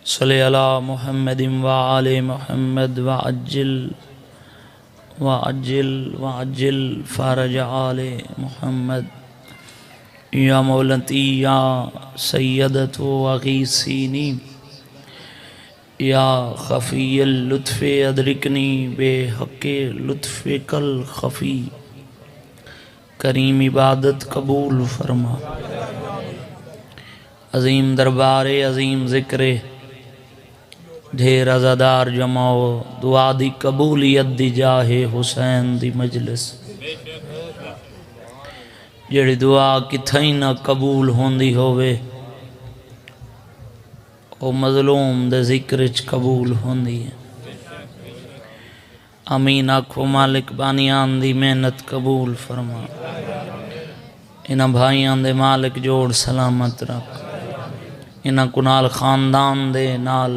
صلی علی محمد وآل محمد وعجل فرج آل محمد یا مولتی یا سیدت وغیثینی یا خفی اللطف ادرکنی بے حق لطف کل خفی کریم عبادت قبول فرما عظیم دربار عظیم ذکر ڈھیر عزادار جماؤ دعا دی قبولیت دی جاہ حسین دی مجلس جڑی دعا کتھائی نہ قبول ہوندی ہوئے او مظلوم دے ذکرچ قبول ہوندی ہے امین آکھو مالک بانیان دی محنت قبول فرما انہاں بھائیان دے مالک جوڑ سلامت رکھ انہاں کنال خاندان دے نال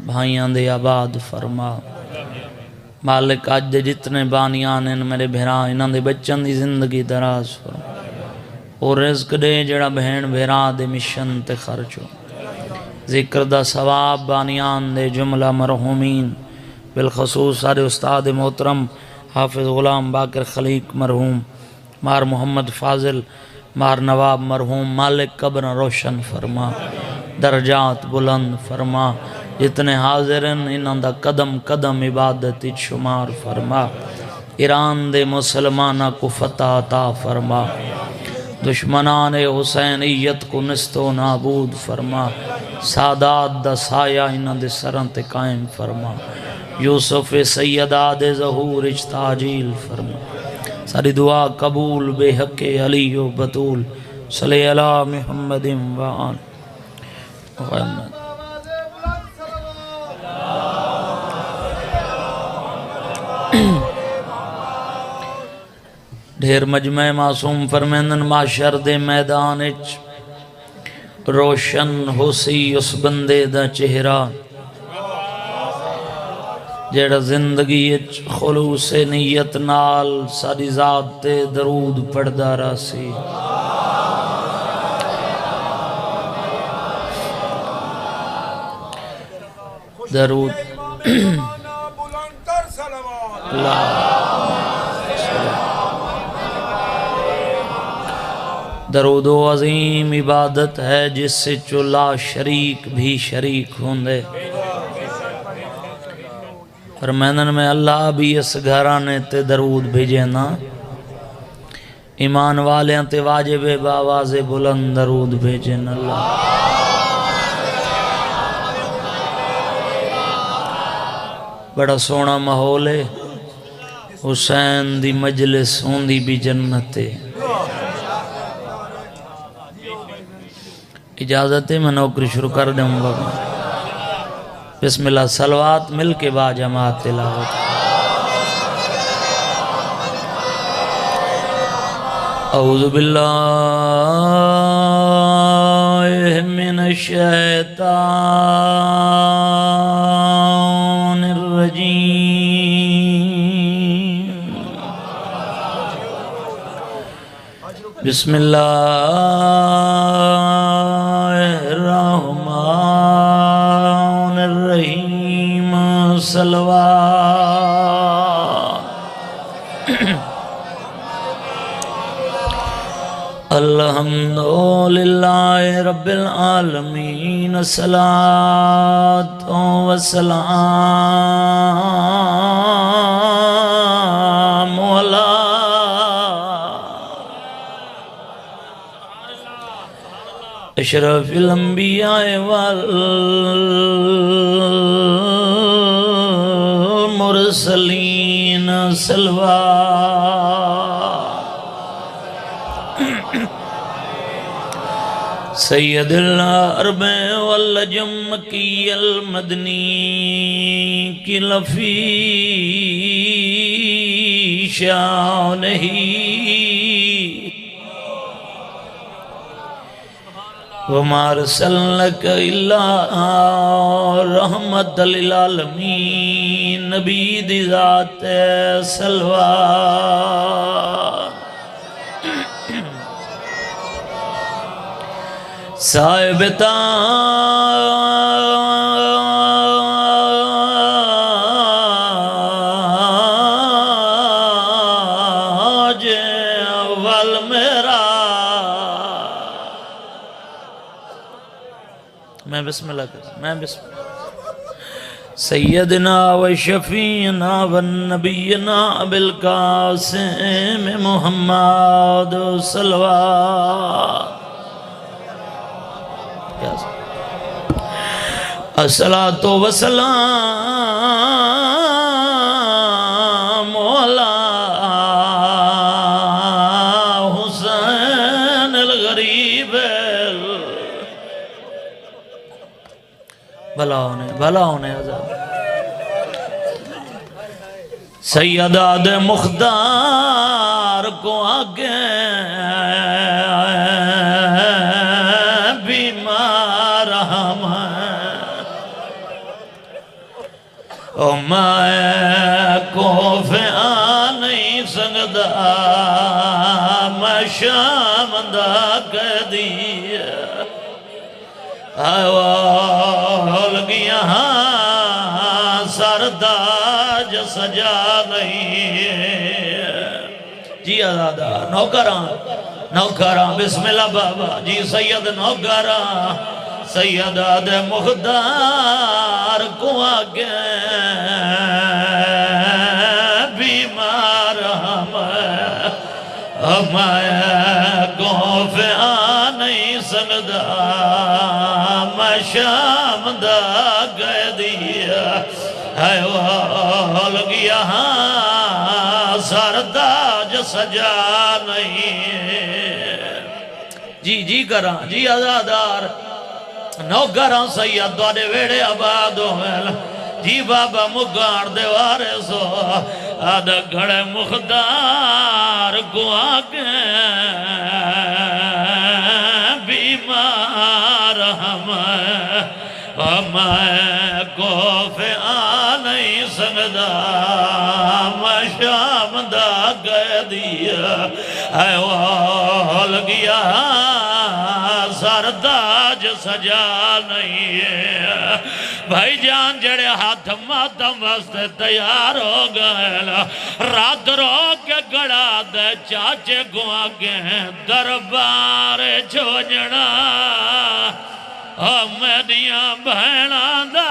بھائیان دے آباد فرما مالک آج دے جتنے بانیان ان میرے بھیرا انہاں دے بچن دی زندگی دراز فرما اور رزق دے جڑا بہن بھیرا دے مشن تے خرچو ذکر دا ثواب بانیان دے جملہ مرحومین بالخصوص سارے استاد محترم حافظ غلام باقر خلیق مرحوم مار محمد فاضل مار نواب مرحوم مالک قبر روشن فرما درجات بلند فرما جتنے حاضرن انہاں دا قدم قدم عبادت شمار فرما ایران دے مسلمانہ کو فتح عطا فرما دشمنان حسینیت کو نست و نابود فرما سادات دا سایہ انہاں دے سرن تے قائم فرما یوسف سیدہ دے ظہور اجتاجیل فرما ساری دعا قبول بے حق علی و بطول صلی اللہ محمد وآل محمد ڈھیر مجمع معصوم فرمیندن معاشر دے میدان اچ روشن ہو سی اس بندے دا چہرہ جیڑا زندگی اچ خلوص نیت نال ساری ذات تے درود پڑھدا راسی درود درود و عظیم عبادت ہے جس سے چلا شریک بھی شریک ہوندے فرمائنن میں اللہ بھی اس گھرانے تے درود بھیجے نا ایمان والیاں تے واجب باواز بلند درود بھیجے نا اللہ بڑا سونا ماحول ہے حسین دی مجلس ہوندی بھی جنت ہے اجازت ہے میں نوکری شروع کر دوں گا بسم اللہ صلوات مل کے با جماعت تلاوت اعوذ باللہ من الشیطان الرجیم بسم اللہ الحمدللہ رب العالمین الصلاة والسلام علی اشرف الانبیاء والمرسلین سید العرب والعجم کی المدنی کی لفی شانہی وما ارسلناک الا رحمت للعالمین نبی دی ذات سلوات صاحب تاج میں بسم اللہ کرتا میں بسم اللہ سیدنا و شفیعنا و نبینا بالقاسم محمد صلوات الصلاۃ والسلام علی حسین الغریب بھلا ہونے عذاب سیداد مختار کو آگے بیمار ہم او میں کوفے آ نہیں سکتا میں شام دا قیدی لگیا سرداج سجا نہیں جی آزادہ نوکران بسم اللہ بابا جی سید نوکران سیداد مختار کو آگے بیمار ہمیں کوفے آ نہیں سکتا میں شام دا قیدیا ہے وہ لگیا سرداج سجا نہیں جی کراں جی آزادار نوکران سید دوڑے ویڑے آباد ہوئے جی بابا مگار دیوارے سو آدھا گھڑے مختار کو آگے بیمار ہمیں کوفے آ نہیں سکتا میں شام دا قیدیا ہے وہ لگیا سرداج سجا نہیں بھائی جان جڑے ہاتھ ماتم واسطے تیار ہو گئے رات رو کے گڑا دے چاچے کو آگے دربار چھوجنا میریاں بہنا دا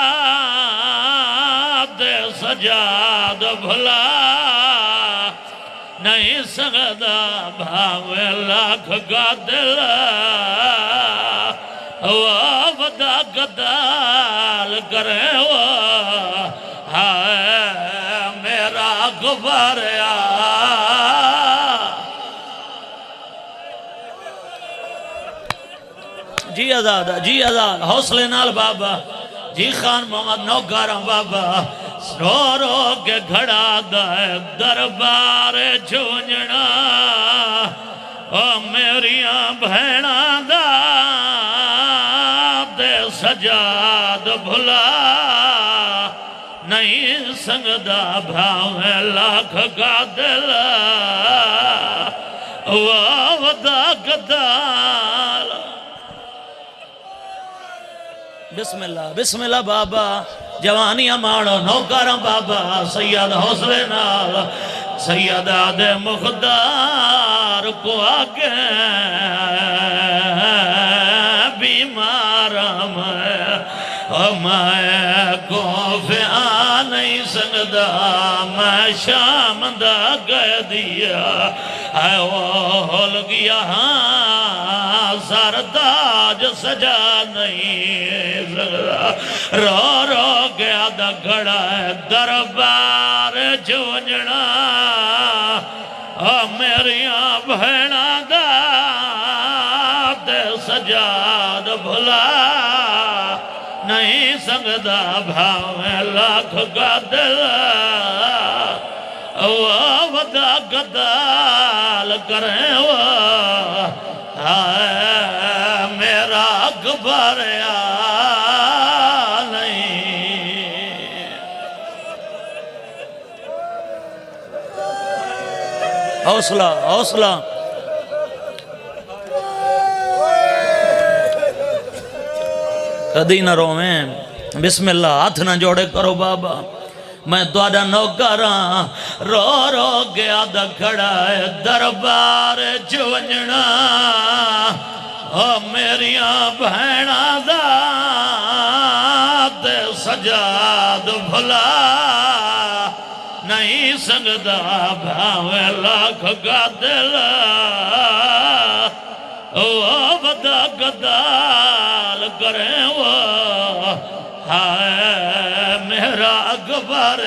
دے سجاد بھلا نہیں سکتا بھاوے لاکھ کا دل ودا قتال کرے ہائے میرا غباریا جی آزاد حوصلے نال بابا جی خان محمد نوکاراں بابا رو رو کے گھڑا دے دربار چھونجنا میریاں بہنا دا سجاد بھلا نہیں سکتا بھاوے لاکھ کا دل ودا قتال بسم اللہ بابا جوانیاں ماڑو نوکاراں بابا سید حوصلے نال سیداد مختار کو آگے بیمار ہمیں کوفے آ نہیں سکتا میں شام دا قیدیا ہے وہ لگیا سرداج سجا نہیں سکتا رو رو گیا دا گھڑا ہے دربار چھونجنا میریاں بہنا دا دے سجاد بھلا نہیں سکتا بھاوے لاکھ کا دل ودا قتال کریں میرا غباریا نہیں حوصلہ کدی نہ رویں بسم اللہ ہاتھ نہ جوڑے کرو بابا میں تھوڑا نوکراں رو رو گیا دا کھڑا ہے دربار چھونجنا میریاں بہنا دا سجاد بھلا نہیں سکتا بھاوے لاکھ قاتل او ودا گدال کریں وہ ہائے میرا اکبر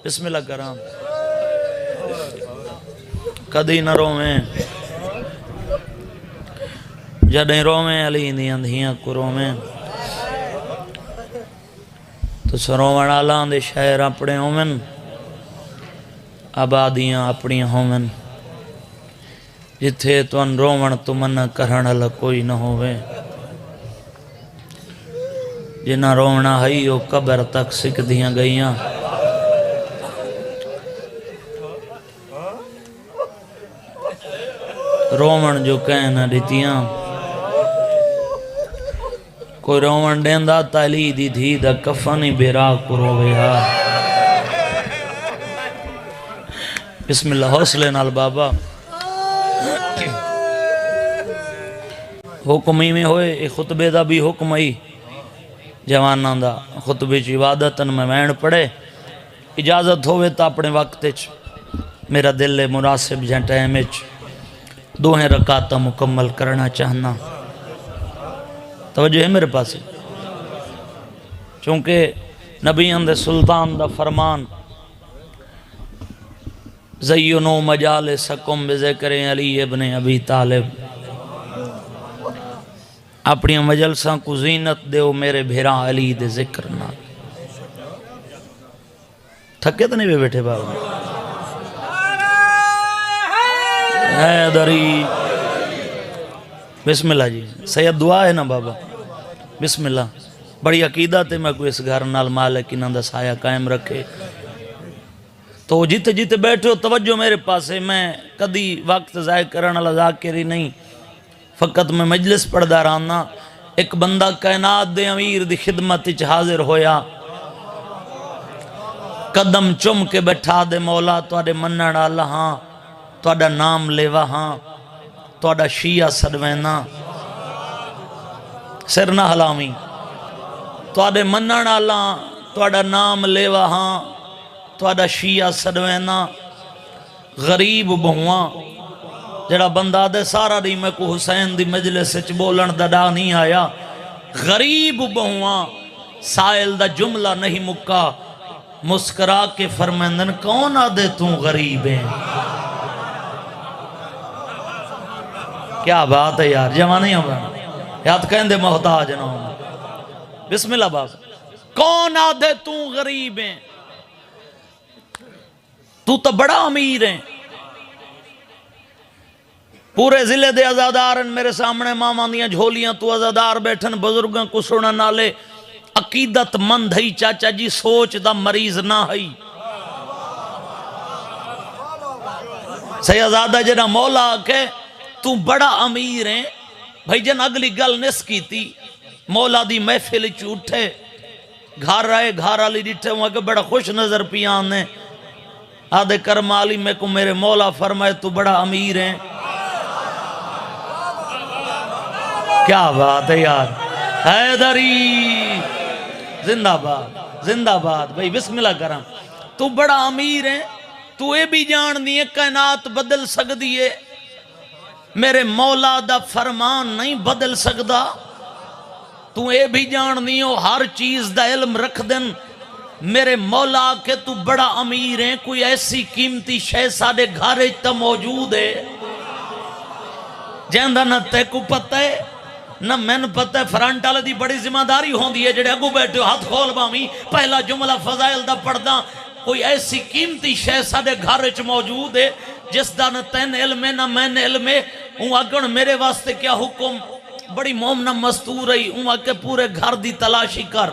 بسم اللہ کرام کدی نہ رویں جڑیں رویں علی دی اندھیاں کو رویں تو سروان آلان دے شہر اپنے ہومن آبادیاں اپنی ہومن جتھے تو ان رومن تو من کرن اللہ کوئی نہ ہوئے جنہ رومنا ہئی وہ قبر تک سکھ دیاں گئیاں رومن جو کہنا دیتیاں کوئی رومن دیندہ تالی دی تھی دا کفنی بیرا کو رویا بسم اللہ حوصلے نال بابا حکمی میں ہوئے ایک خطبے دا بھی حکم آئی جوانان دا خطبے چی عبادتن میں وین پڑے اجازت ہوئے تا اپنے وقت میرا دل مناسب جہاں ٹائم دوہیں رکعتاں مکمل کرنا چاہنا توجہ ہے میرے پاس چونکہ نبی اندھ سلطان دا فرمان زینو مجالسکم بذکر علی ابن ابی طالب اپنی مجلساں کو زینت دیو میرے بھیرا علی دے ذکر نہ تھکے تو نہیں بھی بیٹھے بابا حیدری بسم اللہ جی سید دعا ہے نا بابا بسم اللہ بڑی عقیدت ہے میں کوئی اس گھر نال مالک انہاں دا سایہ قائم رکھے تو جیتے جیتے بیٹھے ہو توجہ میرے پاس ہے میں کدی وقت ضائع کرنا اللہ ذاکری نہیں فقط میں مجلس پڑھدا رہنا ایک بندہ کائنات دے امیر دی خدمت وچ حاضر ہویا قدم چم کے بیٹھا دے مولا تواڈے منن والا ہاں تواڈا نام لیوا ہاں تواڈا شیعہ سدوینا سر نہ ہلاویں تواڈے منن والا تواڈا نام لیوا ہاں تواڈا شیعہ سدوینا غریب بہواں جڑا بندہ دے سارا نہیں میں کو حسین دی مجلس وچ بولن دا ڈا نہیں آیا غریب بہواں سائل دا جملہ نہیں مکا مسکرا کے فرمیندن کون آدھے تو غریب ہیں کیا بات ہے یار جوانی ہوں یاد کہیں دے محتاج نہ ہوں بسم اللہ باپ کون آدھے تو غریب ہیں تو بڑا امیر ہیں پورے ضلع دے ازادارن میرے سامنے ماما دیاں جھولیاں تو ازادار بیٹھن بزرگاں کو سونا نالے عقیدت مند ہے چاچا جی سوچ دا مریض نہ ہے سیازادہ جنہ مولا کہ تو بڑا امیر ہیں بھائی جن اگلی گل نس کی تھی مولا دی محفل چوٹھے گھار رہے گھار آلی ڈٹھے وہاں کہ بڑا خوش نظر پیان نے آدھے کرم علی میں کو میرے مولا فرمائے تو بڑا امیر ہیں کیا بات ہے یار حیدری زندہ باد بھائی بسم اللہ کرم تو بڑا امیر ہیں تو اے بھی جان دیئے کائنات بدل سک دیئے میرے مولا دا فرمان نہیں بدل سکدا تو اے بھی جان دیئے ہر چیز دا علم رکھ دن میرے مولا کہ تو بڑا امیر ہیں کوئی ایسی قیمتی شے ساڑے گھارے تا موجود ہے جہندہ نہ تے کو پتہ ہے نہ میں نے پتہ ہے فرانٹ آلے دی بڑی ذمہ داری ہوں دی ہے جڑے اگو بیٹھے ہو ہاتھ کھول بامی پہلا جملہ فضائل دا پڑھدا کوئی ایسی قیمتی شے ساڑے گھارے چ موجود ہے جس دا نہ تین علم ہے نہ میں نے علم ہے ہوں اگن میرے واسطے کیا حکم بڑی مومنہ مستور رہی ہوں اگے پورے گھر دی تلاشی کر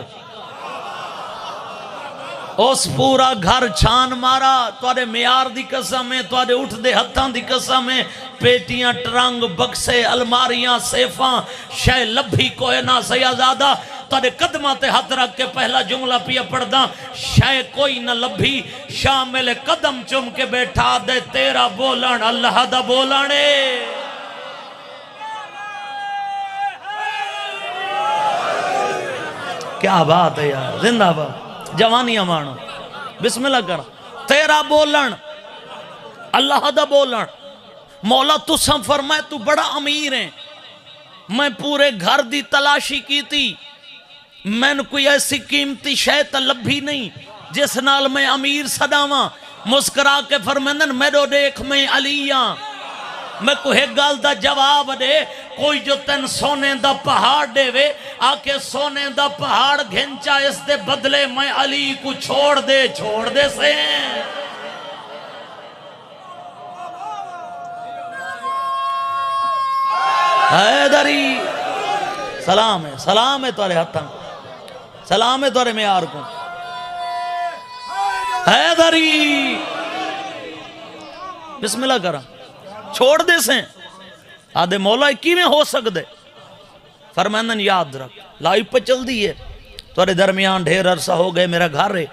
اس پورا گھر چھان مارا توارے میار دی قسم ہے توارے اٹھ دے ہتھان دی قسم ہے پیٹیاں ٹرنگ بکسے الماریاں سیفاں شے لبھی کوئے نہ سیازادہ توارے قدمہ تے ہاتھ رکھ کے پہلا جملہ پیا پڑھدا شے کوئی نہ لبھی شامل قدم چم کے بیٹھا دے تیرا بولن اللہ دا بولنے کیا بات ہے یار، زندہ باد، جوانیاں مانو، بسم اللہ کر. تیرا بولن اللہ دا بولن. مولا تساں فرمائے تو بڑا امیر ہے. میں پورے گھر دی تلاشی کی تھی، میں نے کوئی ایسی قیمتی شے تے لبھی نہیں جس نال میں امیر صداواں. مسکرا کے فرمیندن میرو دیکھ میں علیاں. میں کوئی ایک گل دا جواب دے، کوئی جو تن سونے دا پہاڑ دے وے آکے سونے دا پہاڑ گھنچا، اس دے بدلے میں علی کو چھوڑ دے سے. حیدری سلام ہے تورے ہاتھاں، سلام ہے تورے معیار کو. حیدری بسم اللہ کرا چھوڑ دے سے. آدھے مولا کی میں ہو سکتے؟ فرمائندن یاد رکھ لائف پہ چل دی ہے، تورے درمیان ڈھیر عرصہ ہو گئے، میرا گھر ہے،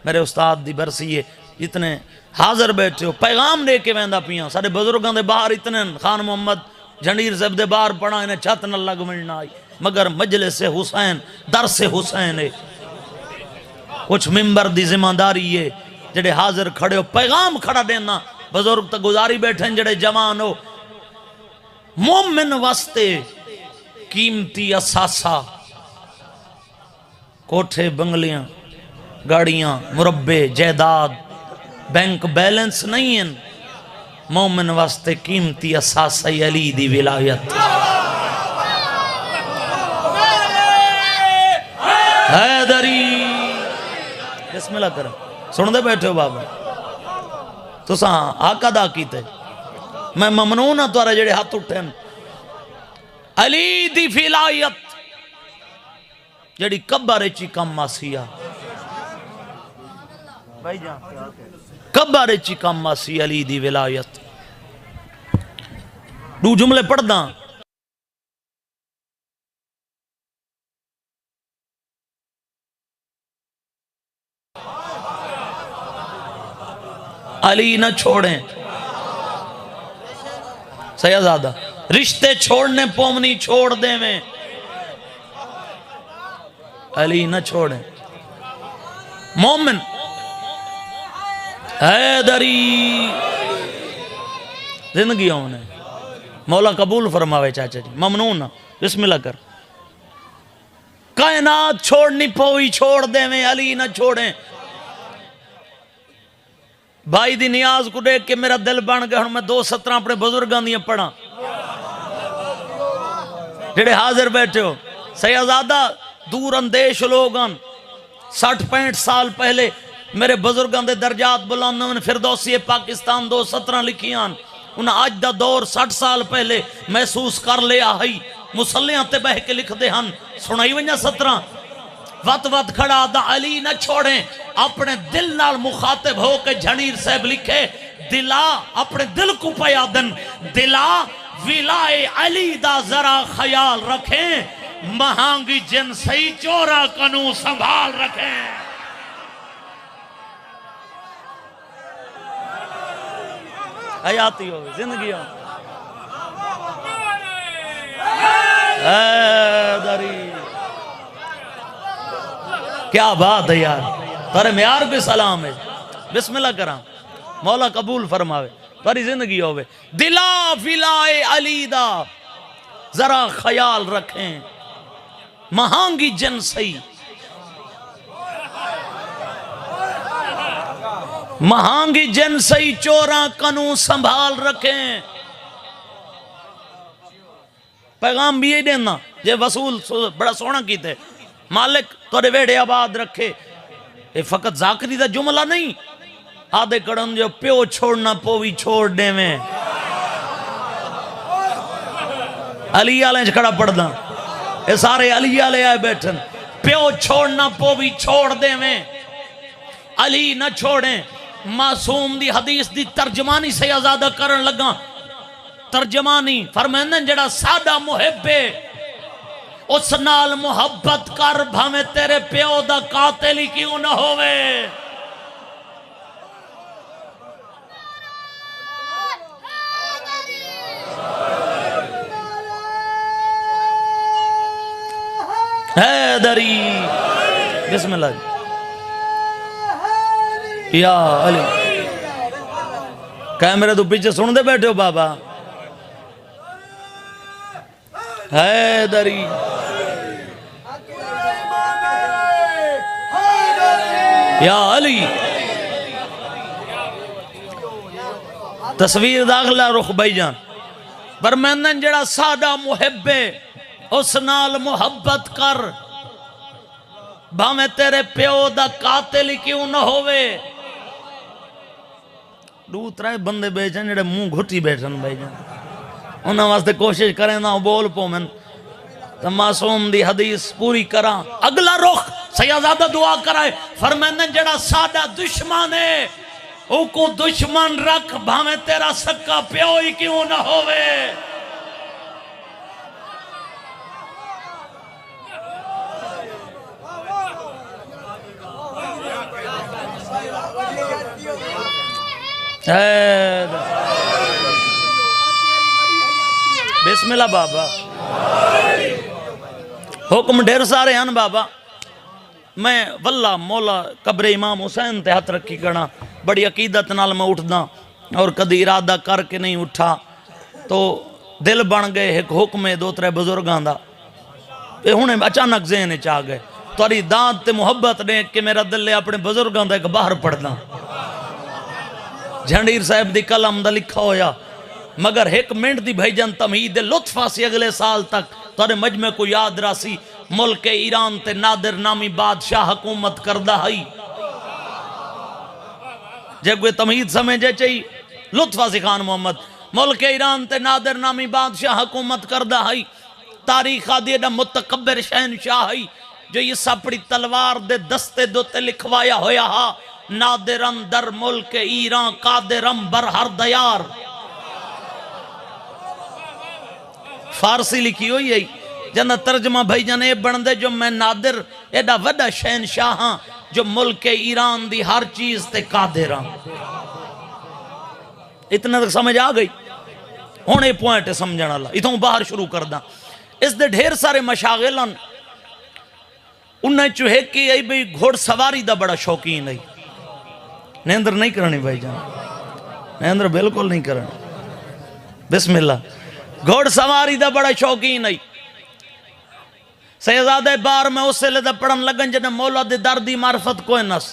میرے استاد دی برسی ہے، اتنے حاضر بیٹھے ہو، پیغام دے کے ویندہ پیاں. سارے بزرگاں دے باہر اتنے خان محمد جھنڈیر صاحب دے باہر پڑھا، انہیں چھت نہ لگ ملنا آئی، مگر مجلس حسین درس حسین ہے. کچھ ممبر دی ذمہ داری ہے جڑے حاضر کھڑے ہو پیغام کھڑا دینا. بزرگ تا گزاری بیٹھیں جڑے جوان ہو. مومن واسطے قیمتی اثاثہ کوٹھے بنگلیاں گاڑیاں مربے جائیداد بینک بیلنس نہیں ہیں. مومن واسطے قیمتی اثاثہ علی دی ولایت. حیدری بسم اللہ کریں. سن دے بیٹھے ہو بابا تو ساں آقا دا کیتے. میں ممنون ہاں توارا جڑے ہاتھ اٹھیں. علی دی ولایت جڑی کبر چی کم ماسیا، کبر چی کم ماسی علی دی ولایت. دو جملے پڑھ داں. علی نہ چھوڑیں سیدزادہ، رشتے چھوڑنے پومنی چھوڑ دیں میں. علی نہ چھوڑیں. مومن حیدری زندگی ہونے مولا قبول فرماوے. چاچا جی ممنون. بسم اللہ کر. کائنات چھوڑنی پوئی چھوڑ دیں میں، علی نہ چھوڑیں. بھائی دی نیاز کو دیکھ کے میرا دل بن گیا. میں 2:17 اپنے بزرگاں دیاں پڑھا جڑے حاضر بیٹھے ہو. سیدزادہ دور اندیش لوگاں 60-65 سال پہلے میرے بزرگاں دے درجات بلند نے فردوسی پاکستان 2:17 لکھیاں. انہاں آج دا دور 60 سال پہلے محسوس کر لیا ہے. مسلیاں تے بہ کے لکھ دے ہن سنائی ونجا 17 وط کھڑا دا علی نہ چھوڑیں. اپنے دل نال مخاطب ہو کے جھنیر صاحب لکھے دلا اپنے دل کو پیادن دلا ولائے علی دا ذرا خیال رکھیں. مہانگی جنسی چورا کنو سنبھال رکھیں. حیاتی ہو زندگی ہو. حیدری کیا بات ہے یار. تارے معیار پہ سلام ہے. بسم اللہ کرام. مولا قبول فرماوے. تاری زندگی ہوئے. دلا ولائے علی دا ذرا خیال رکھیں. مہانگی جنسی مہانگی جنسی چوراں کنو سنبھال رکھیں. پیغام بھی یہ دینا یہ وصول بڑا سونا کیتے. مالک تورے ویڑے آباد رکھے. یہ فقط ذاکری دا جملہ نہیں. آدھے کڑن جو پیو چھوڑنا پوی چھوڑ دے میں. علی آلیں کھڑا پڑھ دا. یہ سارے علی آلے آئے بیٹھن. پیو چھوڑنا پوی چھوڑ دے میں. علی نہ چھوڑیں. معصوم دی حدیث دی ترجمانی سے آزادہ کرن لگا. ترجمانی فرمائندن جڑا سادہ محبے اس نال محبت کر بھامے تیرے پیو دا قاتلی کیوں نہ ہوئے. حیدری بسم اللہ جی یا علی کیمرے تو پیچھے سن دے بیٹھے ہو بابا حیدری یا علی تصویر داخلہ رخ بھائی جان پر میں نے جڑا سادہ محب اس نال محبت کر بھامے تیرے پیو دا قاتل کیوں نہ ہوئے دو ترائے بندے بیچن جڑے منہ گھٹی بیٹھن بھائی جان انہاں واسطے کوشش کریں نہ بول پو من تو معصوم دی حدیث پوری کرا اگلا رخ سیدزادہ دعا کرائے فرمائنے جڑا سادہ دشمن ہے او کو دشمن رکھ بھامے تیرا سکا پیو ہی کیوں نہ ہوئے بسم اللہ بابا حکم ڈھیر سارے ہیں بابا میں واللہ مولا قبر امام حسین تے ہاتھ رکھی کرنا بڑی عقیدت نال میں اٹھدا اور کدی ارادہ کر کے نہیں اٹھا تو دل بن گئے ایک حکم دو ترے بزرگاں دا یہ ہونے اچانک ذہن چاہ گئے توری دانت تے محبت نے کہ میرا دل لے اپنے بزرگاں دا ایک باہر پڑھنا جھنڈیر صاحب دی کلم دا لکھا ہویا مگر ایک منٹ دی بھائی جان تمہید لطفہ سی اگلے سال تک تورے مجمع کو یاد راسی ملک ایران تے نادر نامی بادشاہ حکومت کردہ ہی جب کوئی تمہید سمجھے چاہی لطفہ سی خان محمد ملک ایران تے نادر نامی بادشاہ حکومت کردہ ہی تاریخ آدھی دا متقبر شہنشاہ ہی جو یہ سپڑی تلوار دے دستے دوتے لکھوایا ہویا ہا نادرم در ملک ایران قادرم بر ہر دیار فارسی لکھی ہوئی ہے جنہ ترجمہ بھائی جانے بندے جو میں نادر ایڈا وڈا شہنشاہ ہاں جو ملک ایران دی ہر چیز تے قادر ہاں اتنا تک سمجھ آ گئی ہونے پوائنٹ ہے سمجھنا اللہ اتنا باہر شروع کر دا اس دے ڈھیر سارے مشاغلن انہیں چوہے کہ ای بھئی گھوڑ سواری دا بڑا شوقین ہے نیندر نہیں کرنی بھائی جان نیندر بالکل نہیں کرنی بسم اللہ گھوڑ سواری دا بڑا شوقین ہے سیدزادہ بار میں اس سے لدہ پڑھن لگن جنہ مولا دے دردی معرفت کوئی نس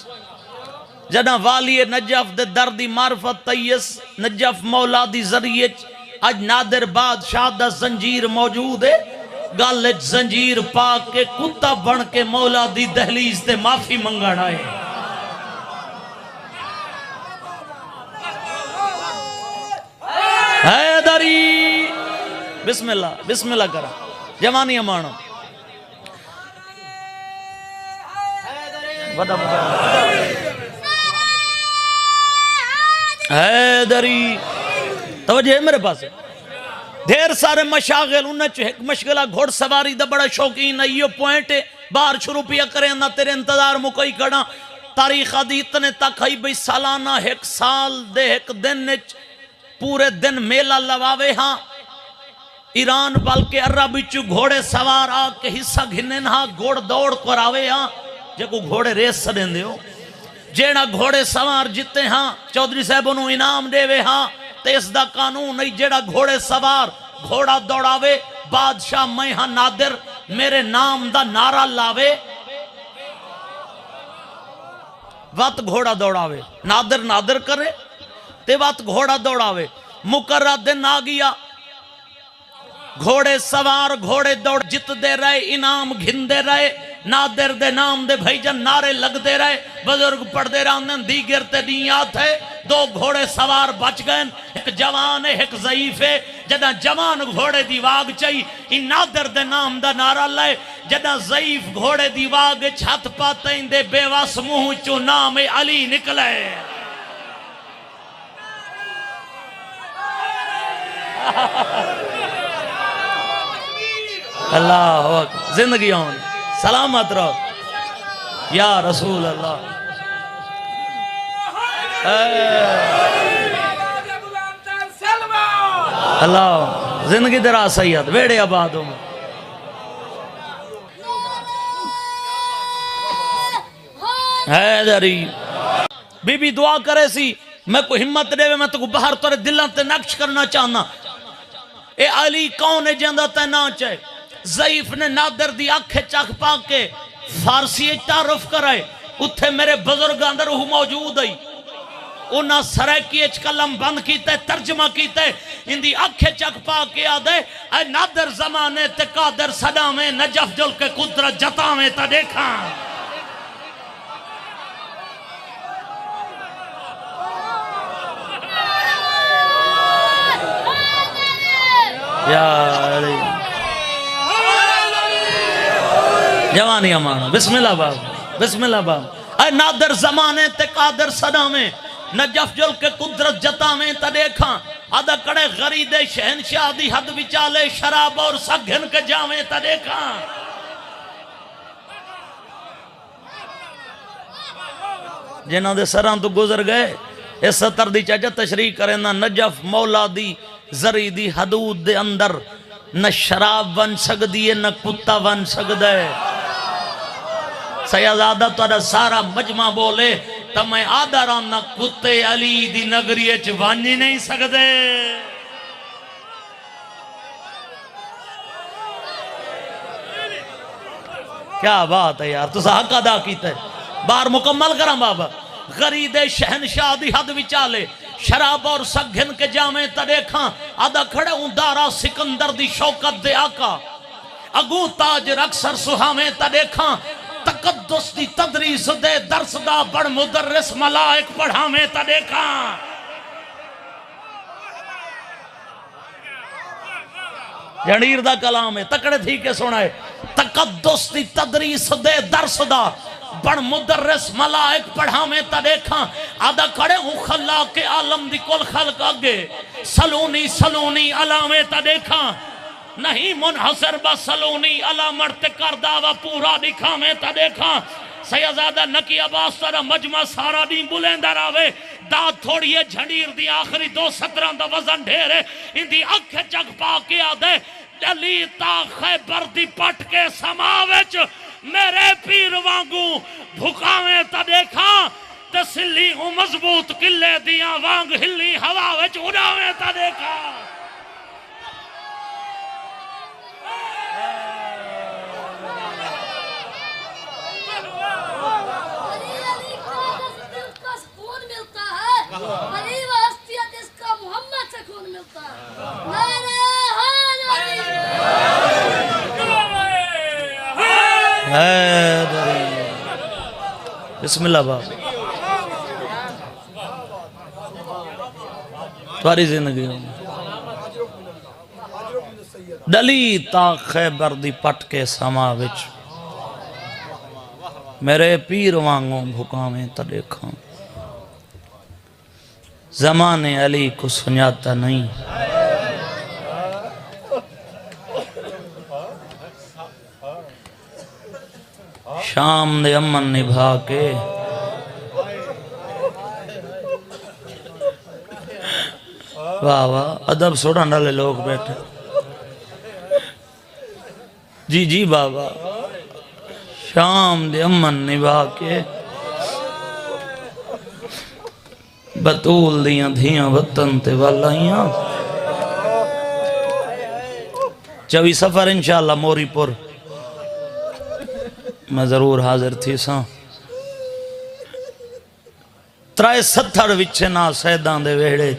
جنہ والی نجف دے دردی معرفت تیس نجف مولا دی ذریعے اج نادر بادشاہ دا زنجیر موجود ہے گالج زنجیر پاک کے کتا بن کے مولا دی دہلیز تے معافی منگڑ آئے حیدری بسم اللہ کرا جوانی امانو حیدری توجہ ہے میرے پاس دھیر سارے مشاغل انہیں چو ایک مشغلہ گھوڑ سواری دا بڑا شوقین ہے یہ پوائنٹ ہے باہر شروع پیا کریں نہ تیرے انتظار مکئی کڑا تاریخ آدھی اتنے تک ہے بھئی سالانہ ایک سال دے ایک دن پورے دن میلہ لواوے ہاں ایران بلکہ عربی چو گھوڑے سوار آکے حصہ گھنن ہاں گھوڑ دوڑ کراوے ہاں جے کو گھوڑے ریس سڑیں دے ہو جیڑا گھوڑے سوار جتے ہاں چودھری صاحب انہوں انعام دے وے ہاں تیس دا قانون نہیں جیڑا گھوڑے سوار گھوڑا دوڑاوے بادشاہ میں ہاں نادر میرے نام دا نعرہ لاوے وقت گھوڑا دوڑاوے نادر کرے تے وقت گھوڑا دوڑاوے مقررہ دن آگیا گھوڑے سوار گھوڑے دوڑ جت دے رہے انعام گھن دے رہے نادر دے نام دے بھائی جن نعرے لگ دے رہے بزرگ پڑھ دے رہے دیگر تے نیات ہے دو گھوڑے سوار بچ گئے ایک جوان ہے ایک ضعیف ہے جدہ جوان گھوڑے دی واگ چاہی ان نادر دے نام دا نعرہ لائے جدہ ضعیف گھوڑے دی واگ چھت پاتے دے بے واس منہ چو نام علی نکلے اللہ اکبر زندگی ہوں سلامت رہو یا رسول اللہ اللہ زندگی درا سید ویڑے آبادوں میں حیدری بی بی دعا کرے سی میں کو ہمت دے میں تو کو باہر تورے دلوں تے نقش کرنا چاہنا اے علی کون ہے جاندہ تے نا چاہے ضعیف نے نادر دی آنکھیں چاک پا کے فارسی تعارف کرائے اتھے میرے بزرگ اندر وہ موجود ہے انہاں سرائکی اچ کلم بند کیتے ترجمہ کیتے ان دی آنکھیں چاک پا کے آدھے اے نادر زمانے تے قادر صدا میں نجف جل کے قدرت جتا میں تا دیکھا یا علی جوانی امانہ بسم اللہ باب بسم اللہ باب اے نادر زمانے تے قادر صدا میں نجف جل کے قدرت جتا میں تا دیکھا آدھا کڑے غرید شہنشاہ دی حد بچالے شراب اور سگھن کے جاویں تا دیکھا جنہاں دے سران تو گزر گئے اس ستر دی چاچا تشریح کریں نا نجف مولا دی زری دی حدود دے اندر نہ شراب بن سکدی ہے نہ کتا بن سکدا ہے سیادہ تو سارا مجمع بولے تو میں آدھا رہا نہ کتے علی دی نگری اچ وانی نہیں سکدے کیا بات ہے یار تو حق ادا کیتا ہے بار مکمل کرم بابا غرید شہنشاہ دی حد وچالے شراب اور سگھن کے جامیں تا دیکھاں آدھا کھڑے ہوں دارا سکندر دی شوکت دے آقا اگو تاج رکسر سہامیں تا دیکھاں تقدس دی تدریس دے درس دا بڑھ مدرس ملائک پڑھامیں تا دیکھاں جنیر دا کلام ہے تکڑے تھی کے سنائے تقدس دی تدریس دے درس دا بڑھ مدرس ملائک پڑھا میں تا دیکھاں آدھا کھڑے ہوں خلاق عالم دی کل خلق آگے سلونی سلونی علامے تا دیکھاں نہیں منحصر با سلونی علامت کردہ و پورا دکھا میں تا دیکھاں سیدزادہ نکی عباس تارا مجمع سارا دین بلندہ راوے داد تھوڑی ہے جھنڈیر دی آخری 217 دا وزن ڈھیرے ان دی اکھ چک پا کے آدھے علی تا خیبر دی پٹ کے سماوچ میرے پیر وانگوں بھکاویں تا دیکھا تے سلی ہوں مضبوط قلعے دیاں وانگ ہلی ہوا وچ اڑاویں تا دیکھا علی و ہستیت اس کا محمد سے خون ملتا ہے نعرہ حیدری بسم اللہ باب تمہاری زندگی ہوں ڈلی تا خیبر دی پٹ کے سما وچ میرے پیر وانگوں بھکاویں تا دیکھاں زمان علی کو سنیاتا نہیں شام دے امن نبھا کے واہ واہ ادب سوڑھان ڈالے لوگ بیٹھے جی جی بابا شام دے امن نبھا کے بطول دیاں دھیاں وطن تے والائیاں چوی سفر انشاءاللہ موری پور میں ضرور حاضر تھی ساں ترائے 70 وچھے نا سیدان دے ویڑے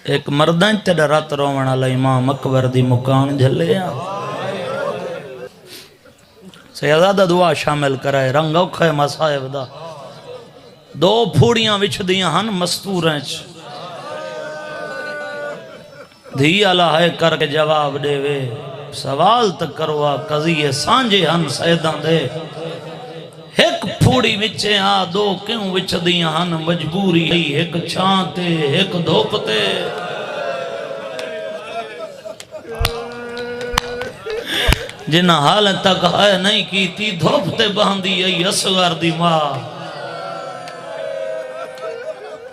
ایک مردان تیڑا رات رومن علی امام اکبر دی مکان جھلے سیدادہ دعا شامل کرائے رنگ اوکھے مسائب دا 2 پھوڑیاں وچھ دیاں ہن مستور ہیں دھی اللہ ہے کر کے جواب دے وے سوال تک کروا قضیے سانجے ہن سیدان دے ایک پھوڑی وچے ہاں 2 کیوں وچھ دیاں ہن مجبوری ہے ایک چھانتے ایک دھوپتے جنہ حال تک ہے نہیں کی تی دھوپتے باندھی ای اصغر دی ماں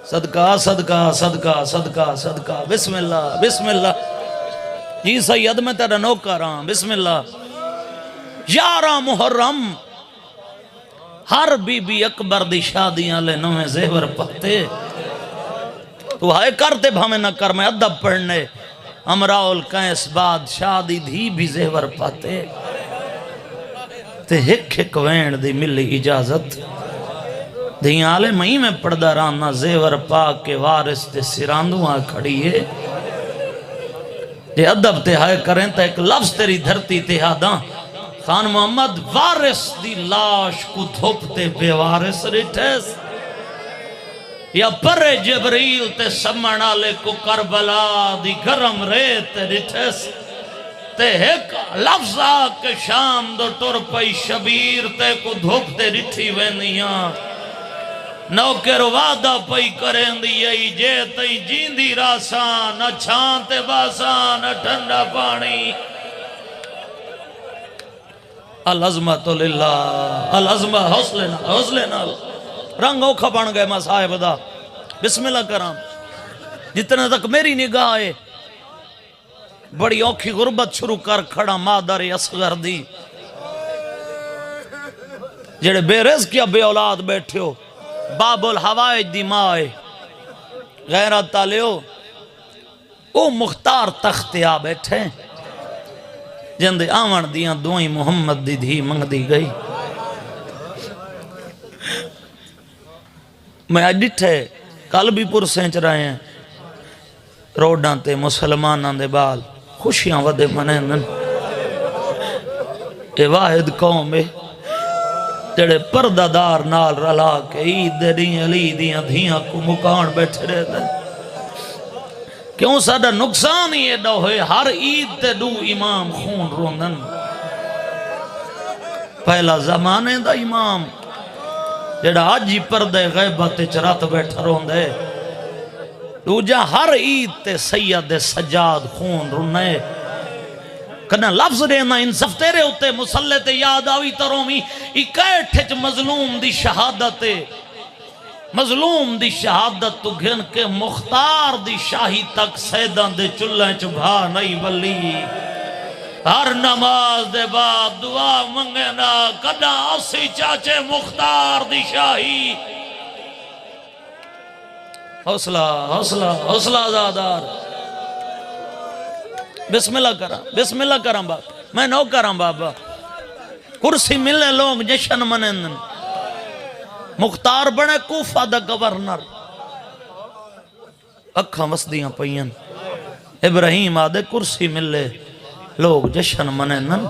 صدقہ صدقہ صدقہ صدقہ صدقہ بسم اللہ بسم اللہ جی سید میں تیرا نوکر ہاں بسم اللہ 11 محرم ہر بی بی اکبر دی شادیاں لے نویں زیور پاتے تو ہائے کرتے بھامے نہ کر میں ادب پڑھنے امراؤل کائس بعد شادی دھی بھی زیور پاتے تے ہک ہک وین دی ملی اجازت دھیاں آلے مہی میں پردہ رانا زیور پاک کے وارث تے سراندوہاں کھڑیے تے ادب تے ہائے کریں تا ایک لفظ تیری دھرتی تے ہاداں خان محمد وارث دی لاش کو دھوپتے بے وارث رٹھیس یا پر جبریل تے سمن آلے کو کربلا دی گرم ریت رٹھیس تے ایک لفظ آکے شام دو ٹور پئی شبیر تے کو دھوپتے رٹھی وینیاں نوکر وعدہ پئی کریں دی جے تی جیندی راسان نہ چھانتے باسان نہ ٹھنڈا پانی العظمت للہ العظمہ حوصلے رنگ اوکھا بن گئے ماں صاحب دا بسم اللہ کرام جتنے تک میری نگاہ ہے بڑی اوکھی غربت شروع کر کھڑا مادر اصغر دی جڑے بے رزق یا بے اولاد بیٹھے ہو باب الحوائج دی مائے غیرت تالیو او مختار تختیا بیٹھے جندے آون دیاں دوئیں محمد دی دھی منگ دی گئی میں اڈٹھے کل بھی پرسینچ رہے ہیں روڈاں تے مسلماناں دے بال خوشیاں ودے منینن اے واحد قوم ہے جڑے پردہ دار نال رلا کے عید دے دیں علی دیاں دھیاں کو مکان بیٹھے رہے دیں کیوں ساڑا نقصان ہی ایڈا ہوئے ہر عید تے دو امام خون روندن پہلا زمانے دا امام جڑا آج ہی پردے غیبت چرات بیٹھا روندے دوجہ ہر عید تے سید سجاد خون رونے کنا لفظ دینا انصف تیرے ہوتے مسلح تے یاد آوی ترومی اکیٹھچ مظلوم دی شہادت مظلوم دی شہادت تو گھن کے مختار دی شاہی تک سیدان دے چلیں چبھا نہیں بلی ہر نماز دے بعد دعا منگنا کنا اسی چاچے مختار دی شاہی حوصلہ حوصلہ حوصلہ آزادار بسم اللہ کرم بابا میں نو کرم بابا کرسی ملے لوگ جشن منن مختار بنے کوفہ دا گورنر اکھاں وسدیاں پئین ابراہیم آدھے کرسی ملے لوگ جشن منن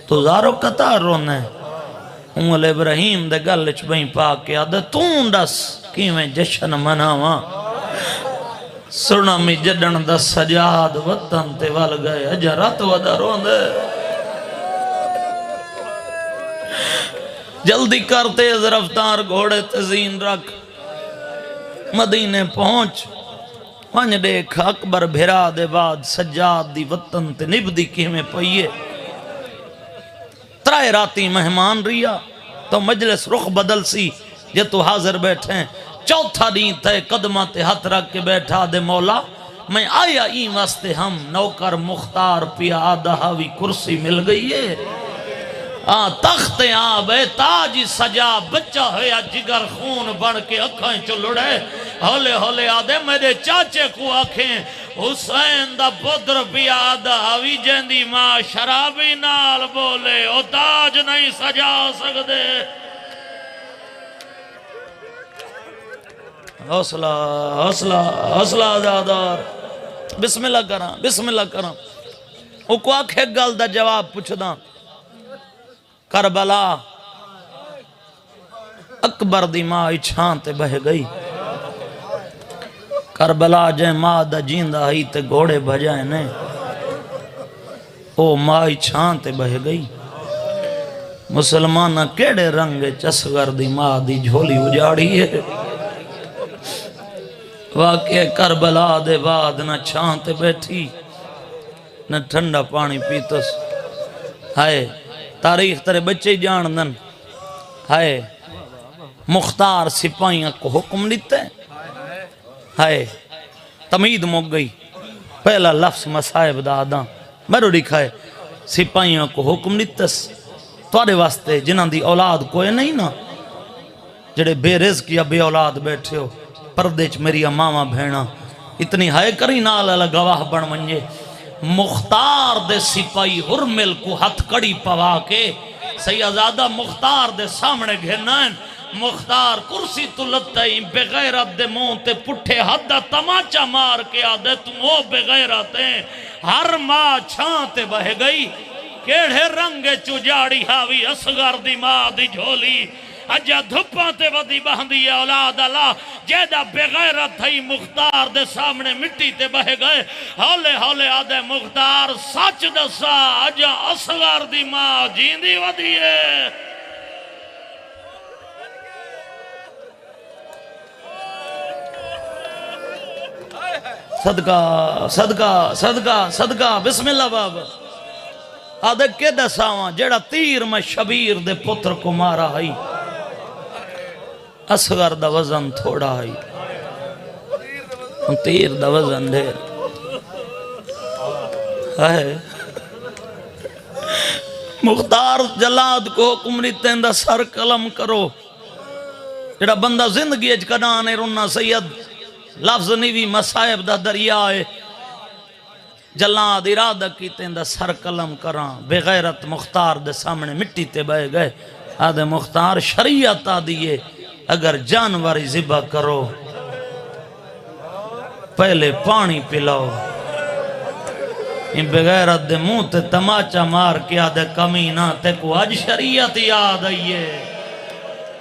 تو زارو قطار رونے انگل ابراہیم دے گلچ بہیں پاک کے آدھے تون ڈس کیویں جشن مناواں سرنا میں جڈن دا سجاد وطن تے وال گئے اجرات ودا روندے جلدی کر تیز رفتار گھوڑے تزین رکھ مدینے پہنچ پانچ دیکھ اکبر بھرا دے بعد سجاد دی وطن تے نبدی کیمیں پئیے ترائے راتی مہمان ریا تو مجلس رخ بدل سی یہ تو حاضر بیٹھیں چوتھا دین تے قدمہ تے ہاتھ رکھ کے بیٹھا دے مولا میں آیا این واسطے ہم نوکر مختار پیا آدھا ہوی کرسی مل گئی ہے تخت بے تاج سجا بچہ ہویا جگر خون بڑھ کے اکھائیں چلڑے ہولے ہولے آدھے میرے چاچے کو آکھیں حسین دا پدر پیا آدھا ہوی جیندی ماں شرابی نال بولے او تاج نہیں سجا سکدے حوصلہ حوصلہ حوصلہ آزادار بسم اللہ کرام او کو آکھے گل دا جواب پوچھدا کربلا اکبر دی ماں چھان تے بہ گئی کربلا جے ماں دا جیندہ ہی تے گھوڑے بجائے نے او ماں چھان تے بہ گئی مسلمانہ کیڑے رنگ چسگر دی ماں دی جھولی اجاڑی ہے واقعہ کربلا دے بعد نہ چھان تے بیٹھی نہ ٹھنڈا پانی پیتس ہائے تاریخ ترے بچے جاندن ہائے مختار سپاہیاں کو حکم دیتے ہائے تمید مک گئی پہلا لفظ مصائب داداں میرو دکھائے سپاہیوں کو حکم دیتس توڑے واسطے جنہاں دی اولاد کوئی نہیں نا جڑے بے رزق یا بے اولاد بیٹھے ہو پردے چ میری ماما بھینا اتنی ہائے کری نال اللہ گواہ بن منجے مختار دے سپاہی ہرمل کو ہتھ کڑی پوا کے سیدزادہ مختار دے سامنے گھرنائن مختار کرسی تو لتائی بغیرت دے مون تے پٹھے حدہ تماچا مار کے آدھے تم او بغیرت ہیں ہر ماں چھانتے بہ گئی کیڑے رنگے چجاڑی ہاوی اصغر دی ماں دی جھولی اجا دھپاں تے ودی بہندی اولاد اللہ جیدہ بغیرت تھئی مختار دے سامنے مٹی تے بہ گئے ہولے ہولے آدھے مختار سچ دسا اجا اصغر دی ماں جیندی ودی ہے صدقہ صدقہ صدقہ صدقہ بسم اللہ بابا آدھے کے دساواں جیڑا تیر میں شبیر دے پتر کو مارا ہائی اصغر دا وزن تھوڑا ہائی تیر دا وزن دیر ہے مختار جلاد کو حکم ریتیں دا سر قلم کرو جیڑا بندہ زندگی اج کڈانے رونا سید لفظ نیوی مسائب دا دریائے جلاد ارادہ کیتے دا سر قلم کران بغیرت مختار دے سامنے مٹی تے بہ گئے آدھے مختار شریعت آدھیے اگر جانوری ذبح کرو پہلے پانی پلاؤ بغیرت دے منہ تے تماچا مار کے آدھے کمینہ تے کو آج شریعت یاد آئیے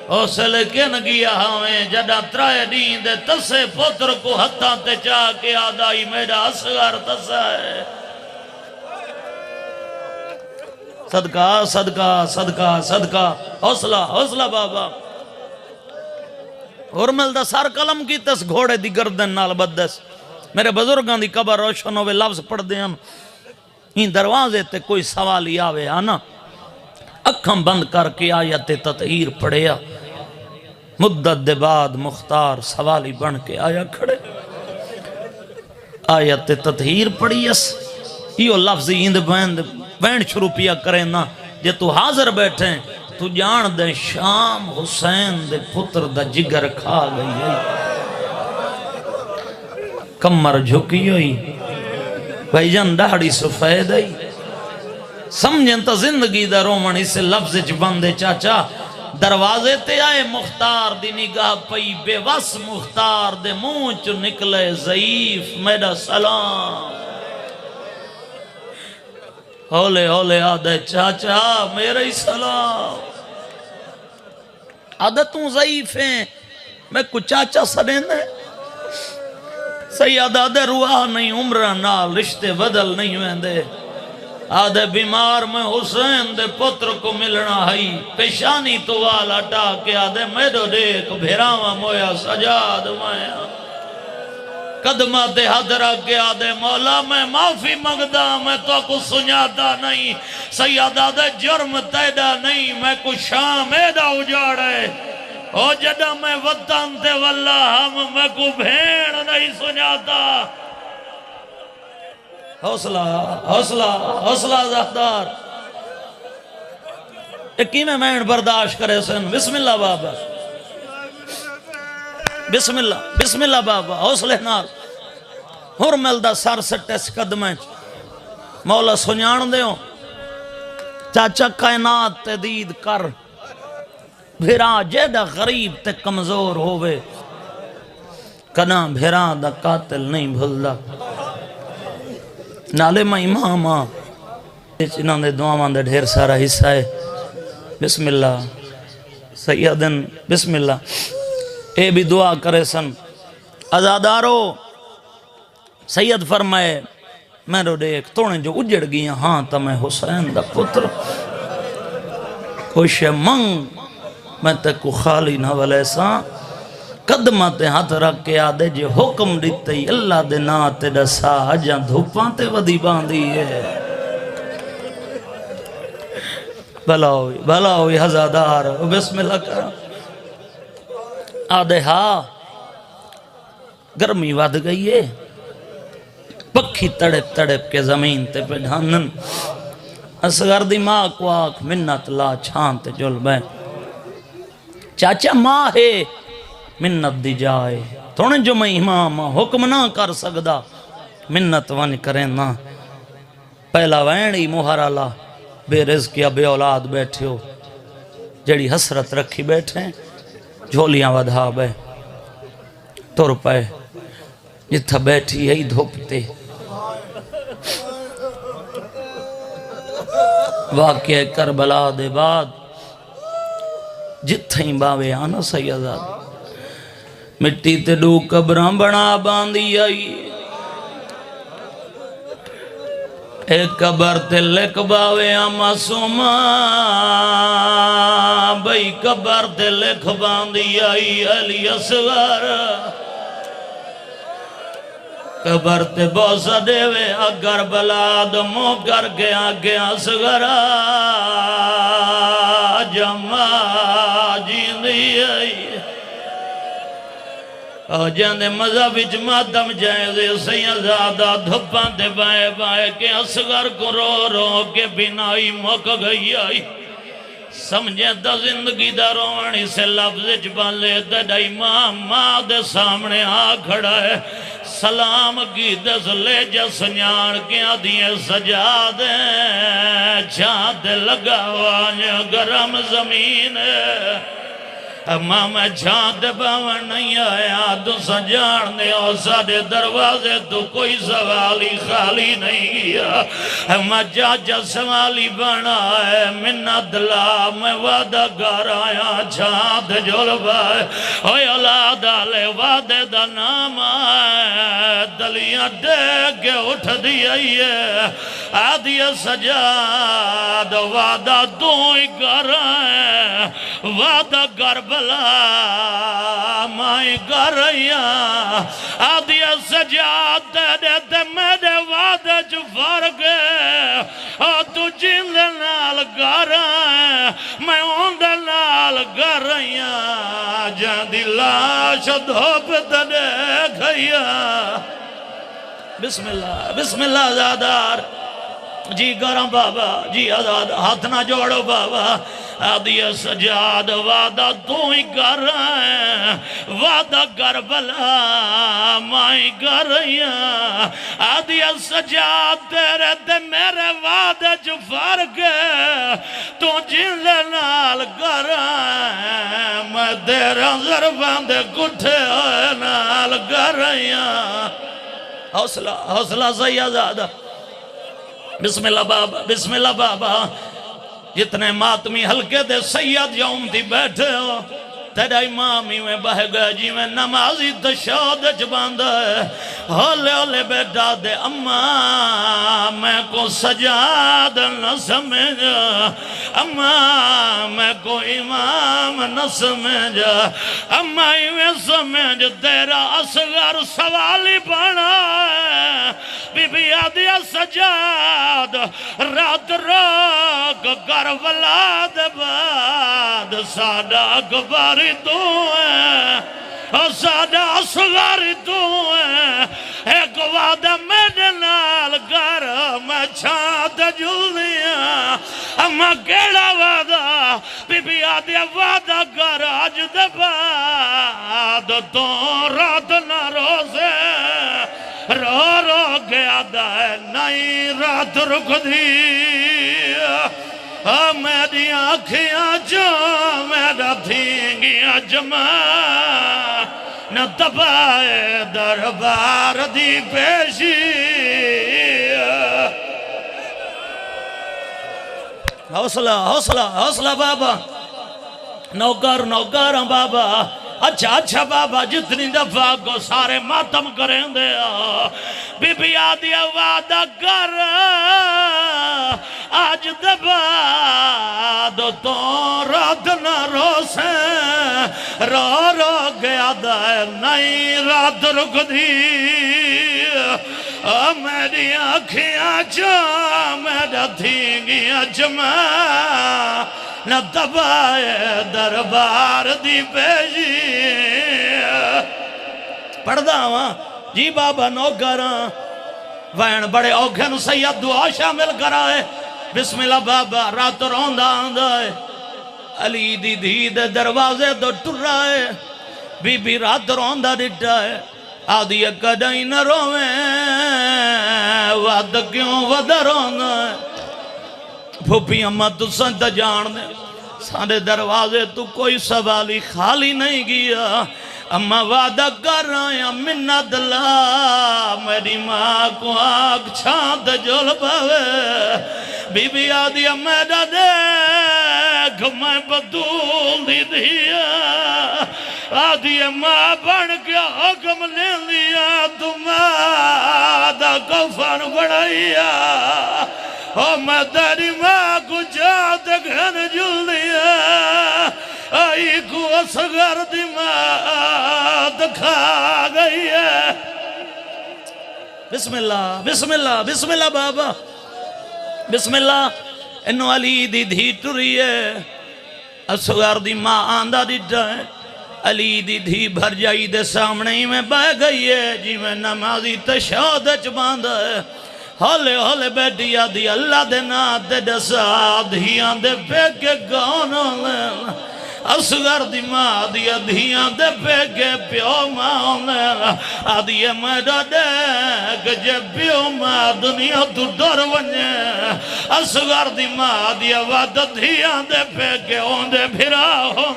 اسے لیکن گیا ہمیں جڑا ترائے دین دے تسے پتر کو ہتھاں تے چاہ کے آدھائی میرا اصغر تسا ہے صدقہ صدقہ صدقہ صدقہ حوصلہ حوصلہ بابا ہرمل دا سار قلم کی تس گھوڑے دی گردن نال بدس میرے بزرگاں دی قبر روشن ہوئے لفظ پڑھ دیں ہم این دروازے تے کوئی سوالی آوے آنا اکھم بند کر کے آیت تطہیر پڑھیا مدت دے بعد مختار سوالی بن کے آیا کھڑے آیت تطہیر پڑھیس یہ لفظ ایند بین شروع پیا کریں نا جے تو حاضر بیٹھیں تو جان دے شام حسین دے پتر دا جگر کھا گئی ہے کمر جھکی ہوئی بھائی جان داڑھی سفید ہے سمجھیں تا زندگی دا رومن اسے لفظ چ بندے چاچا دروازے تے آئے مختار دی نگاہ پئی بے وس مختار دے منہ چ نکلے ضعیف میرا سلام ہولے ہولے آدھے چاچا میرے سلام آدھے توں ضعیف ہیں میں کچھ چاچا سڑیں دے سید آدھے روح نہیں عمرہ نال رشتے بدل نہیں ہوئے دے آدھے بیمار میں حسین دے پتر کو ملنا ہی پیشانی تو والا ٹا کے آدھے میرے دیکھ بھیراوہ مویا سجاد مایا قدمہ دے حد رکھ کے آدھے مولا میں معافی مگدا میں تو کو سنیاتا نہیں سید آدھے جرم تیدا نہیں میں کو شام ایدہ اجاڑے او جدہ میں وطن تے واللہ میں کو بھین نہیں سنیاتا حوصلہ حوصلہ حوصلہ زہدار اکی میں مین برداشت کرے سن بسم اللہ بابا بسم اللہ بابا حوصلے نال ہرمل دا سر سٹے قدمیں مولا سنیان دیوں چاچا کائنات تے دید کر بھیرا جیدہ غریب تے کمزور ہوئے کنا بھیرا دا قاتل نہیں بھلدا نالے میں امامہ انہوں نے دعاواں دے ڈھیر سارا حصہ ہے بسم اللہ سیدن بسم اللہ اے بھی دعا کرے سن ازادارو سید فرمائے میں رو دیکھ توڑیں جو اجڑ گیا ہاں تا میں حسین دا پتر خوش منگ میں تے کو خالی نہ والے ساں قدمہ تے ہاتھ رکھ کے آدھے جے حکم دیتے ہی اللہ دے ناتے دسا آجاں دھوپاں تے ودی باندھی ہے بھلا ہوئی ہزادار بسم اللہ کرا آدھے ہاں گرمی ود گئی ہے پکھی تڑپ تڑپ کے زمین تے پہ ڈھانن اصغر دی ماں کو آکھ منت لا چھانتے جل بے چاچا ماں ہے منت دی جائے تھوڑے جو میں امام حکم نہ کر سکدا منت ون کریں نا پہلا وینڈی مہرالا بے رزقیا بے اولاد بیٹھے ہو جڑی حسرت رکھی بیٹھے جھولیاں ودھا بے تر پے جتھا بیٹھی ہے دھوپتے واقعہ کربلا دے بعد جتھیں باوے آنا سیداد مٹی تے ڈو قبراں بنا باندھی آئی ایک قبر تے لکھ باوے معصوما بھئی قبر تے لکھ باندھی آئی علی اصغر قبر تے بوسا دیوے اگر بلاد مو کر کے آگے اصغر جمع جیندی آئی جاندے مذہب اجمادم جائے دے سیدادہ دھپاں دے بائے بائے کے اصغر کو رو رو کے بینائی موک گئی آئی سمجھے دا زندگی دا روانی سے لفظ جبالے دا امام ماں دے سامنے آ کھڑا ہے سلام کی دس لے جا سنیان کیا دیئے سجا دے چاند لگا وانیا گرم زمین ماں میں چاند باون نہیں آیا تو سجان دے اور ساڑے دروازے تو کوئی سوالی خالی نہیں گیا ماں جاجا سوالی بنا ہے منت لا میں وعدہ گر آیا چاند جل بائے اوہ اولاد آلے وعدے دا نام آئے دلیاں دیکھ کے اٹھ دیئے آدھی سجاد وعدہ دوئی گر آئے وعدہ گر بلا مائی گریا آدھی سجاد دے دے میرے وعدہ جو فرق تو جن نال گرا میں اون دے نال گریا جان دی لاش دھوپ دے گھیا بسم اللہ زادار جی گرم بابا جی آزاد ہاتھ نہ جوڑو بابا آدھی سجاد وعدہ تو ہی کر رہا ہے وعدہ کربلا مائی کر رہی ہے آدھی سجاد تیرے دے میرے وعدہ جو فرق ہے تو جن نال کر رہا ہے میں تیرا ضربان دے کٹھے نال کر رہی ہے حوصلہ سیدادہ بسم اللہ بابا بسم اللہ بابا جتنے ماتمی حلقے دے سید یوم تھی بیٹھے ہو تیرا امامی میں بہ گئے جی میں نمازی تشہد جباندہ ہے ہولے ہولے بیٹا دے اماں میں کو سجاد نہ سمجھا اماں میں کو امام نہ سمجھا اماں میں سمجھ تیرا اصغر سوالی بنا ہے بی بی آدھیا سجاد رات روک کربلا دے بعد ساڑا اکبر تو ہے اور ساڑا اصغر تو ہے ایک وعدہ میرے نال گر میں چھانت جلدیا اما کیڑا وعدہ بی بی آدھیا وعدہ گر آج دے بعد تو رات نہ روزے رو رو گیا دائے نئی رات رک دی میری آنکھیاں جو میرا تھینگیاں جمع نہ تبائے دربار دی پیشی حوصلہ بابا نوکر بابا اچھا بابا جتنی دفعہ کو سارے ماتم کریں دے بی بی آدھی وعدہ کر آج دباد تو رات نہ روسیں رو رو گیا دائے نئی رات رک دی میری آنکھیاں جو میرا تھینگیاں جمع نہ تبائے دربار دی پیشی پڑھدا ہوا جی بابا نوکراں وین بڑے اوکھے نو سید دعا شامل کرائے بسم اللہ بابا رات روندہ آندہ ہے علی دی دھی دے دروازے تو ٹر رہا ہے بی بی رات روندہ ڈٹا ہے آدھی کدائی نہ رویں وعد کیوں ودا روندہ ہے پھوپی اماں تو سنتا جان دے سارے دروازے تو کوئی سوالی خالی نہیں گیا اماں وعدہ کر رہا ہیں منت لا میری ماں کو آگ چھانت جل پاوے بی بی آدھی میرا دیکھ میں بدول دی دیا آدھی ماں بن کے حکم لے لیا تم آدھا کفن بڑھایا او میں تیری ماں کو جات گھن جل دیا آئی کو اصغر دی ماں دکھا گئی ہے بسم اللہ بسم اللہ بسم اللہ بابا بسم اللہ انہوں علی دی دھی ٹری ہے اصغر دی ماں آندہ دیتا ہے علی دی دھی بھر جائی دے سامنے ہی میں بہ گئی ہے جی میں نمازی تشہد باندھا ہے ہولے ہولے بیٹی آدھی اللہ دے نات دسا دھیاں دے پہ کے گانا لینا اصغر دی ماں آدھی دھیاں دے پہ کے پیو ماں لینا آدھی میرا دیکھ جے پیو ماں دنیا تو ڈر ونجے اصغر دی ماں آدھی وعد دھیاں دے پہ کے ہوندے بھرا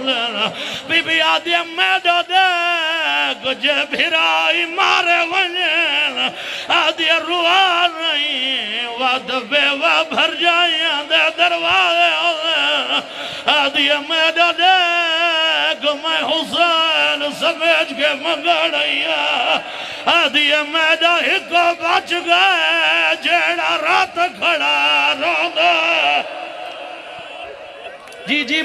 لینا بی بی آدھی میرا دیکھ جے بھرائی مارے ونجے آدھی روا نہیں وعد بیوہ بھر جائیں دے دروازے آدھی میرا دیکھ میں حسین سمیج کے مگڑیا آدھی میرا ہکو بچ گئے جیڑا رات کھڑا روندہ جی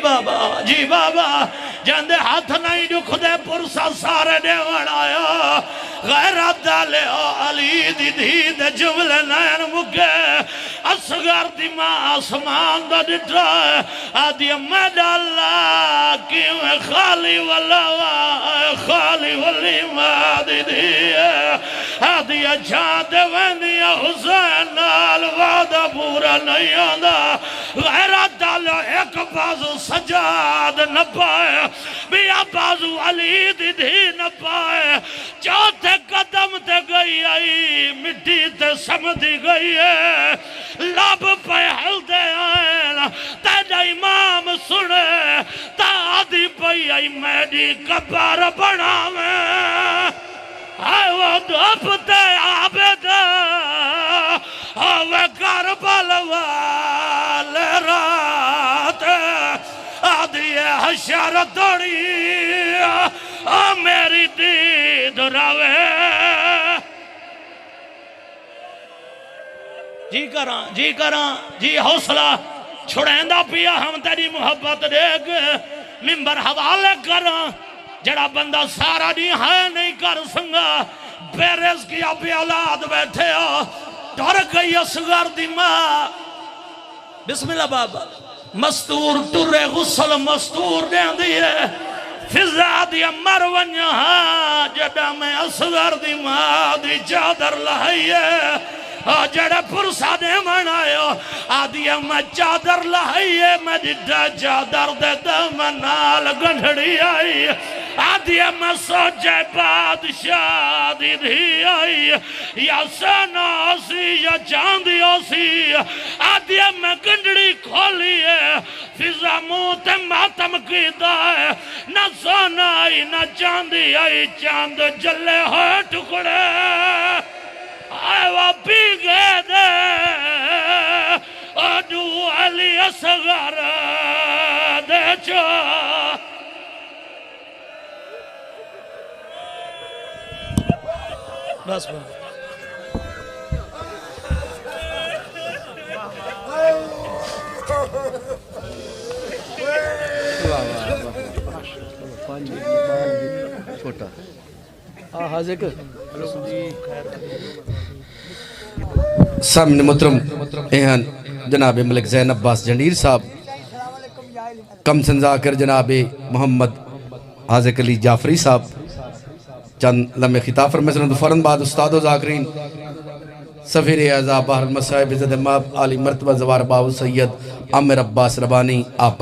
بابا جاندے ہاتھ نہیں دکھ دے پرسا سارے دے وڑایا غیرت ڈالے علی دی دھی دے جملے نین مکے اصغر دی ماں آسمان دا ڈٹا ہے آدھی میڈا اللہ کیوں خالی ولی ماں دی دھی ہے آدھی جاندے ویندیا حسین نال وعدہ پورا نہیں آندہ غیرت ڈالے ایک بازو سجاد نہ پائے بیا بازو علی دی دھی نہ پائے چوتھے قدم تے گئی آئی مٹی تے سمدھی گئی ہے لب پہ ہل دے آئے تیجا امام سنے تا آدھی پئی آئی میڈی کبار بنا میں آئے وہ دھوپ تے عابد آوے کربل والے رات آدھی حشر دوڑی میری دید راوے جی کراں جی حوصلہ چھڑیندہ پیا ہم تیری محبت دیکھ ممبر حوالے کراں جڑا بندہ سارا نہیں ہے نہیں کر سنگا بیرز کیا بھی اولاد بیٹھے ہو ڈر گئی اصغر دی ماں بسم اللہ بابا مستور ٹرے غسل مستور دیں دیئے فضا دی مرونیا جڑا میں اصغر دی ماں دی چادر لہائیے جڑا پرسا دے منائیو آدھی میں چادر لہائیے میں جڑا چادر دے دمنال گنڈڑی آئی آدھی میں سوچے بادشاہ دی دھی آئی یا سنا سی یا چاندی سی آدھی میں گنڈڑی کھولی ہے فضا موت ماتم کی دائے نہ سونا آئی نہ چاندی آئی چاند جلے ہوئے ٹکڑے آئے وہ پی گئے دے اڈو علی اصغر دے چو بس چھوٹا حاضر سامنے محترم اہن جناب ملک زین عباس جنیر صاحب کم سنزاکر جناب محمد حاضر علی جعفری صاحب چند لمحے خطاب فرمائے سنن فوراً بعد استاد و ذاکرین سفیر اعظم بحر المصائب عزت ماب علی مرتبہ زوار باو سید عامر عباس ربانی آپ